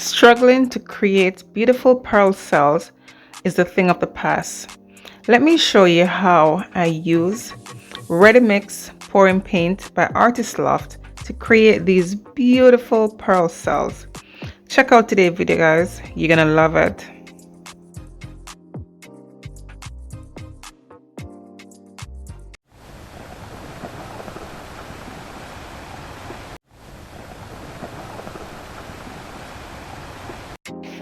Struggling to create beautiful pearl cells is the thing of the past. Let me show you how I use Ready Mix Pouring Paint by Artist Loft to create these beautiful pearl cells. Check out today's video, guys. You're gonna love it.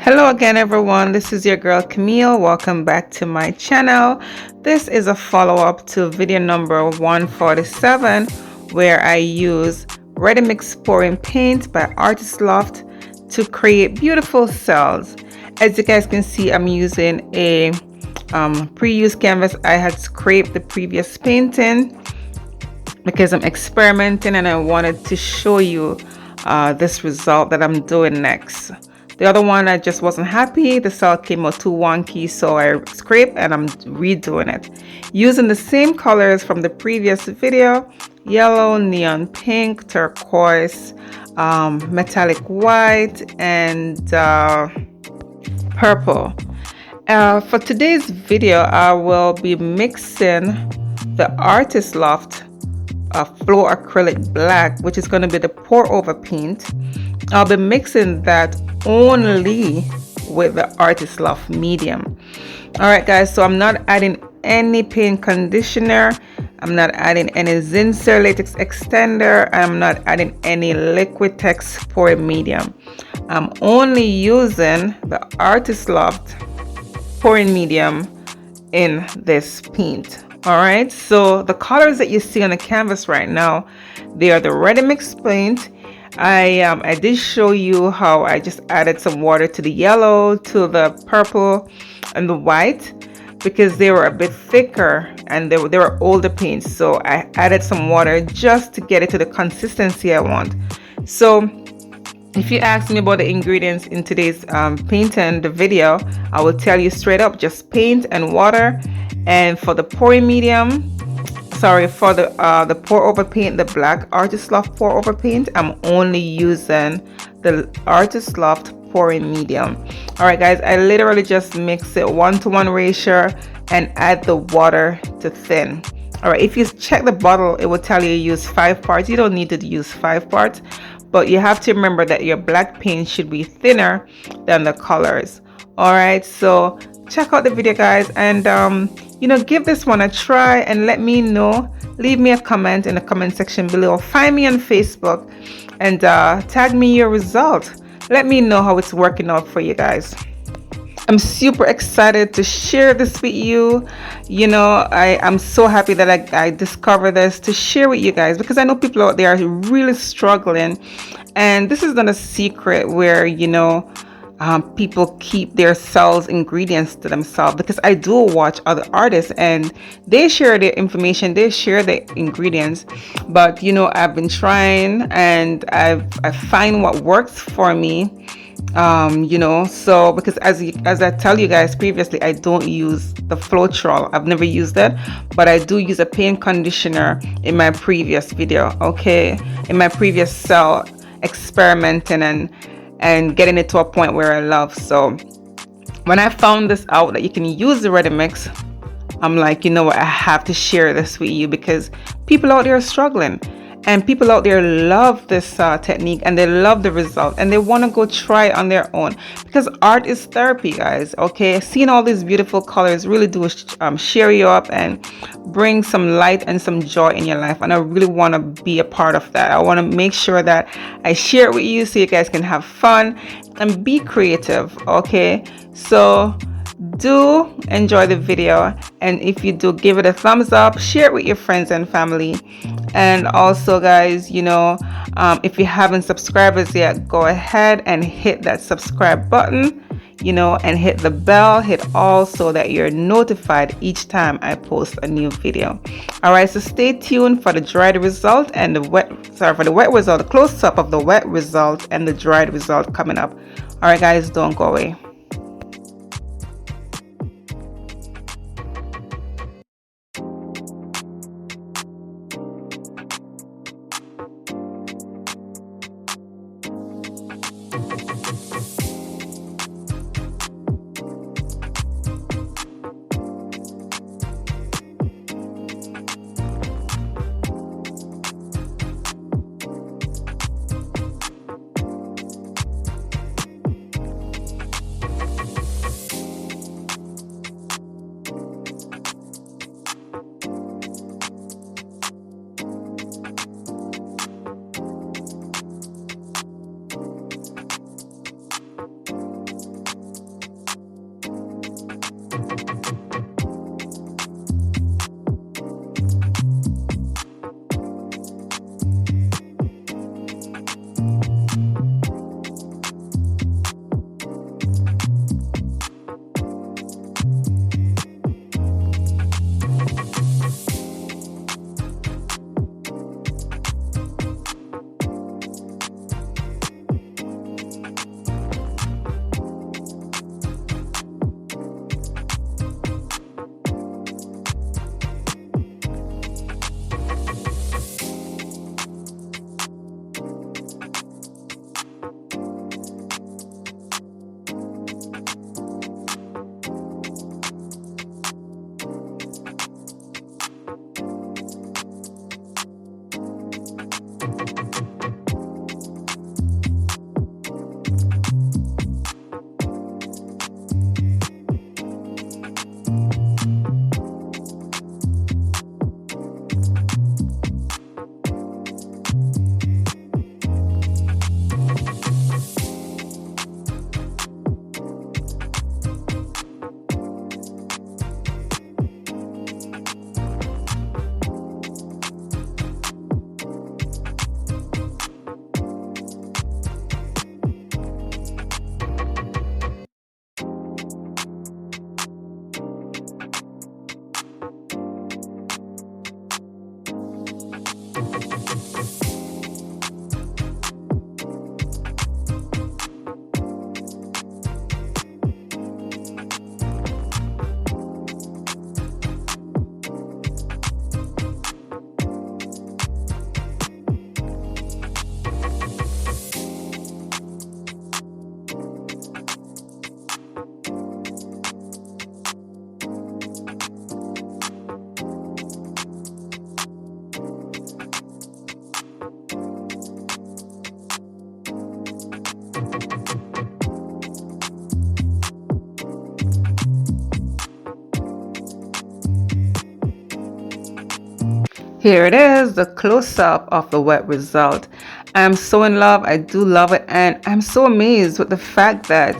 Hello again, everyone. This is your girl Camille. Welcome back to my channel. This is a follow-up to video number 147, where I use Ready Mix Pouring Paint by Artist Loft to create beautiful cells. As you guys can see, I'm using a pre-used canvas I had scraped the previous painting because I'm experimenting and I wanted to show you this result that I'm doing next. The other one, I just wasn't happy. The cell came out too wonky, so I scraped and I'm redoing it. Using the same colors from the previous video: yellow, neon pink, turquoise, metallic white, and purple. For today's video, I will be mixing the Artist Loft Flow Acrylic Black, which is going to be the pour over paint. I'll be mixing that only with the Artist Loft medium. All right, guys, so I'm not adding any paint conditioner. I'm not adding any Zinsser latex extender. I'm not adding any Liquitex pouring medium. I'm only using the Artist Loft pouring medium in this paint. All right, so the colors that you see on the canvas right now, they are the Ready Mix paint. I did show you how I just added some water to the yellow, to the purple, and the white because they were a bit thicker and they were older paints. So I added some water just to get it to the consistency I want. So if you ask me about the ingredients in today's painting, the video, I will tell you straight up, just paint and water. And for the pouring medium, for the pour over paint, the black Artist Loft pour over paint, I'm only using the Artist Loft pouring medium. All right, guys, I literally just mix it 1-to-1 ratio and add the water to thin. All right, if you check the bottle, it will tell you use 5 parts. You don't need to use 5 parts, but you have to remember that your black paint should be thinner than the colors. All right, so check out the video, guys, and give this one a try and let me know. Leave me a comment in the comment section below. Find me on Facebook and tag me your result. Let me know how it's working out for you guys. I'm super excited to share this with you. I'm so happy that I discovered this to share with you guys, because I know people out there are really struggling, and this is not a secret where people keep their cells ingredients to themselves, because I do watch other artists and they share their information, they share the ingredients, but I've been trying and I find what works for me. So because as I tell you guys previously, I don't use the Floetrol. I've never used it, but I do use a paint conditioner in my previous video, okay, in my previous cell experimenting and getting it to a point where I love. So when I found this out that you can use the Ready Mix, I'm like, you know what, I have to share this with you, because people out there are struggling and people out there love this technique and they love the result and they want to go try it on their own, because art is therapy, guys. Okay, seeing all these beautiful colors really do cheer you up and bring some light and some joy in your life, and I really want to be a part of that. I want to make sure that I share it with you so you guys can have fun and be creative. Okay, so do enjoy the video, and if you do, give it a thumbs up, share it with your friends and family. And also, guys, if you haven't subscribed us yet, go ahead and hit that subscribe button, and hit the bell, hit all, so that you're notified each time I post a new video. All right, so stay tuned for the dried result and the wet result, the close-up of the wet result and the dried result coming up. All right, guys, don't go away. Here it is, the close-up of the wet result. I'm so in love. I do love it, and I'm so amazed with the fact that,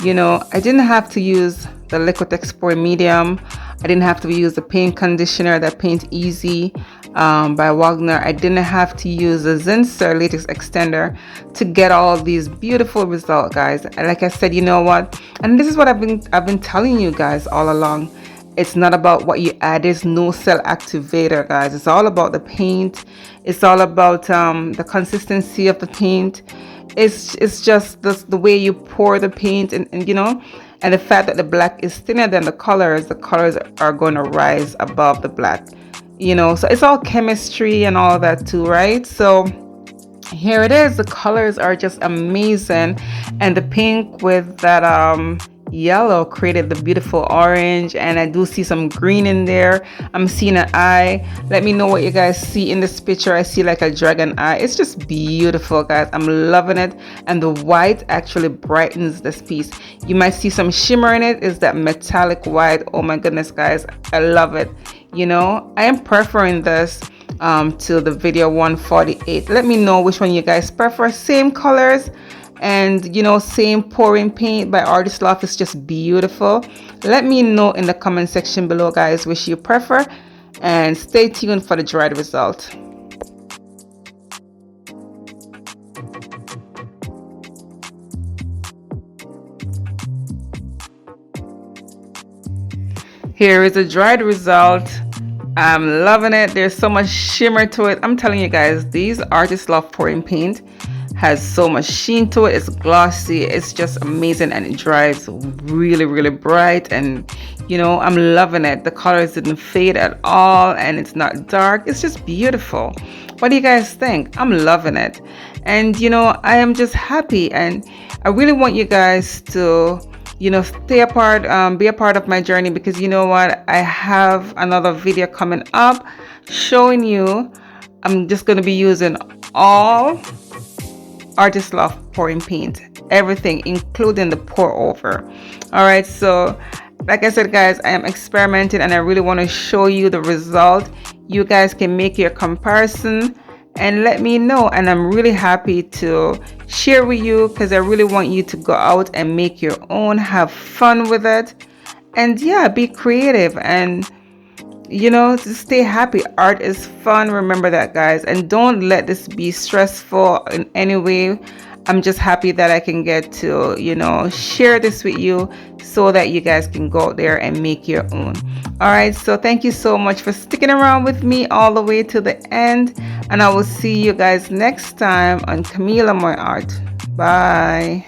I didn't have to use the liquid export medium. I didn't have to use the paint conditioner, that Paint Easy by Wagner. I didn't have to use the Zinsser latex extender to get all these beautiful results, guys. And like I said, you know what? And this is what I've been telling you guys all along. It's not about what you add. There's no cell activator, guys. It's all about the paint. It's all about the consistency of the paint. It's just the way you pour the paint, and and the fact that the black is thinner than the colors are going to rise above the black. So it's all chemistry and all that too, right? So here it is. The colors are just amazing, and the pink with that yellow created the beautiful orange, and I do see some green in there. I'm seeing an eye. Let me know what you guys see in this picture. I see like a dragon eye. It's just beautiful, guys. I'm loving it, and the white actually brightens this piece. You might see some shimmer in it. Is that metallic white? Oh my goodness, guys, I love it. I am preferring this to the video 148. Let me know which one you guys prefer. Same colors, and same pouring paint by Artist Loft is just beautiful. Let me know in the comment section below, guys, which you prefer, and stay tuned for the dried result. Here is the dried result. I'm loving it. There's so much shimmer to it. I'm telling you guys, these Artist Loft pouring paint has so much sheen to it. It's glossy. It's just amazing, and it dries really, really bright, and I'm loving it. The colors didn't fade at all, and it's not dark. It's just beautiful. What do you guys think? I'm loving it, and I am just happy, and I really want you guys to stay a part, be a part of my journey, because you know what, I have another video coming up showing you. I'm just going to be using all Artist Loft pouring paint, everything, including the pour over. All right, so like I said, guys, I am experimenting, and I really want to show you the result. You guys can make your comparison and let me know, and I'm really happy to share with you, because I really want you to go out and make your own, have fun with it, and yeah, be creative, and to stay happy. Art is fun, remember that, guys, and don't let this be stressful in any way. I'm just happy that I can get to share this with you, so that you guys can go out there and make your own. All right, so thank you so much for sticking around with me all the way to the end, and I will see you guys next time on Camila Moy Art. Bye.